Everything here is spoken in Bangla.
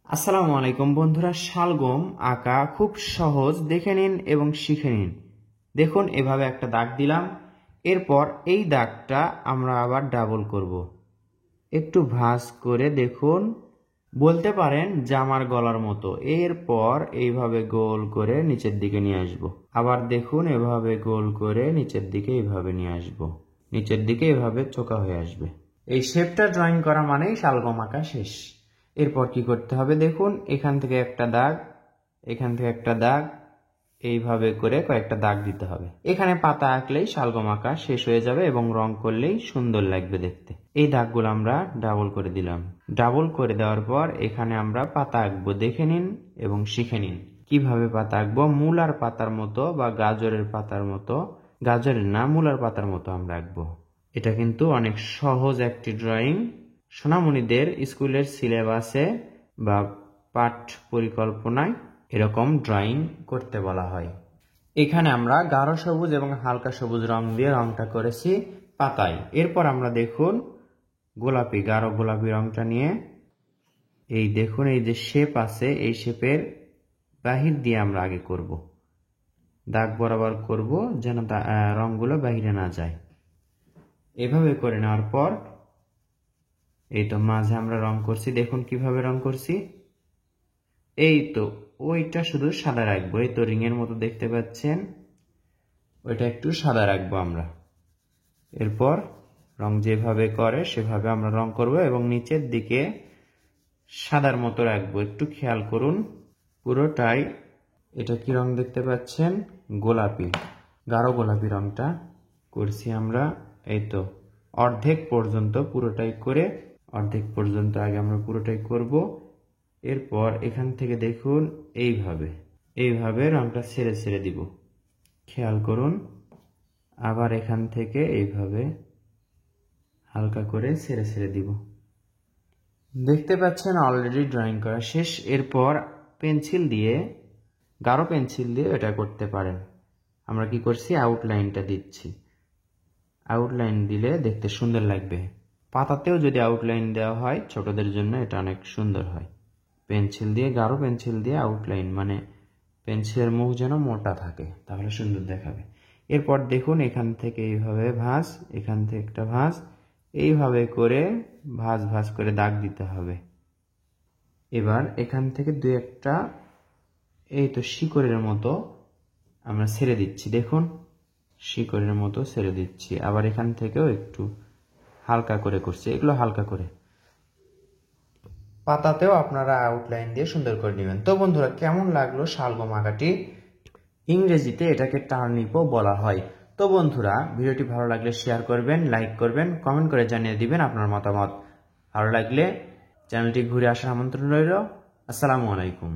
আসসালামু আলাইকুম বন্ধুরা, শালগম আঁকা খুব সহজ, দেখে নিন এবং শিখে নিন। দেখুন, এভাবে একটা দাগ দিলাম। এরপর এই দাগটা আমরা আবার ডাবল করব। একটু ভাঁজ করে দেখুন, বলতে পারেন জামার গলার মতো। এরপর এইভাবে গোল করে নিচের দিকে নিয়ে আসব। আবার দেখুন, এভাবে গোল করে নিচের দিকে এইভাবে নিয়ে আসব। নিচের দিকে এভাবে চোকা হয়ে আসবে। এই শেপটা ড্রয়িং করা মানেই শালগম আঁকা শেষ। এরপর কি করতে হবে দেখুন, এখান থেকে একটা দাগ, এখান থেকে একটা দাগ, এইভাবে করে কয়েকটা দাগ দিতে হবে। এখানে পাতা আঁকলেই শালগম আঁকা শেষ হয়ে যাবে এবং রং করলেই সুন্দর লাগবে দেখতে। এই দাগগুলো আমরা ডাবল করে দিলাম। ডাবল করে দেওয়ার পর এখানে আমরা পাতা আঁকবো, দেখে নিন এবং শিখে নিন কিভাবে পাতা আঁকবো। মূলার পাতার মতো বা গাজরের পাতার মতো, গাজরের না, মূলার পাতার মতো আমরা আঁকবো। এটা কিন্তু অনেক সহজ একটি ড্রয়িং। সোনামণিদের স্কুলের সিলেবাসে বা পাঠ পরিকল্পনায় এরকম ড্রয়িং করতে বলা হয়। এখানে আমরা গাঢ় সবুজ এবং হালকা সবুজ রং দিয়ে রংটা করেছি পাতায়। এরপর আমরা দেখুন গোলাপি, গাঢ় গোলাপি রংটা নিয়ে এই দেখুন, এই যে শেপ আছে, এই শেপের বাহির দিয়ে আমরা আগে করব, দাগ বরাবর করব যেন রংগুলো বাহিরে না যায়। এভাবে করে নেওয়ার পর এই তো মাঝে আমরা রং করছি, দেখুন কিভাবে রং করছি। এই তো ওইটা শুধু সাদা রাখবো, এই তো রিং এর মতো দেখতে পাচ্ছেন, ওইটা একটু সাদা রাখবো আমরা। এরপর রং যেভাবে করে সেভাবে আমরা রং করব এবং নিচের দিকে সাদার মতো রাখবো। একটু খেয়াল করুন, পুরোটাই এটা কি রং দেখতে পাচ্ছেন, গোলাপি, গাঢ় গোলাপি রংটা করছি আমরা। এই তো অর্ধেক পর্যন্ত পুরোটাই করে, অর্ধেক পর্যন্ত আগে আমরা পুরোটাই করব। এরপর এখান থেকে দেখুন এইভাবে এইভাবে রংটা ছেড়ে ছেড়ে দিব, খেয়াল করুন। আবার এখান থেকে এইভাবে হালকা করে ছেড়ে ছেড়ে দিব। দেখতে পাচ্ছেন অলরেডি ড্রয়িং করা শেষ। এরপর পেন্সিল দিয়ে, গাঢ় পেন্সিল দিয়ে এটা করতে পারেন। আমরা কি করছি, আউটলাইনটা দিচ্ছি। আউটলাইন দিলে দেখতে সুন্দর লাগবে। পাতাতেও যদি আউটলাইন দেওয়া হয় ছোটদের জন্য, এটা অনেক সুন্দর হয়। পেন্সিল দিয়ে, গাঢ় পেন্সিল দিয়ে আউটলাইন, মানে পেন্সিলের মুখ যেন মোটা থাকে, তাহলে সুন্দর দেখাবে। এরপর দেখুন এখান থেকে এইভাবে ভাঁজ, এখান থেকে একটা ভাঁজ, এইভাবে করে ভাঁজ ভাঁজ করে দাগ দিতে হবে। এবার এখান থেকে দু একটা এই তো শিকড়ের মতো আমরা ছেড়ে দিচ্ছি, দেখুন শিকড়ের মতো ছেড়ে দিচ্ছি। আবার এখান থেকেও একটু হালকা করে করছি, এগুলো হালকা করে। পাতাতেও আপনারা আউটলাইন দিয়ে সুন্দর করে নেবেন। তো বন্ধুরা, কেমন লাগলো শালগম আঁকাটি? ইংরেজিতে এটাকে টার্নিপও বলা হয়। তো বন্ধুরা, ভিডিওটি ভালো লাগলে শেয়ার করবেন, লাইক করবেন, কমেন্ট করে জানিয়ে দিবেন আপনার মতামত। ভালো লাগলে চ্যানেলটি ঘুরে আসার আমন্ত্রণ রইল। আসসালামু আলাইকুম।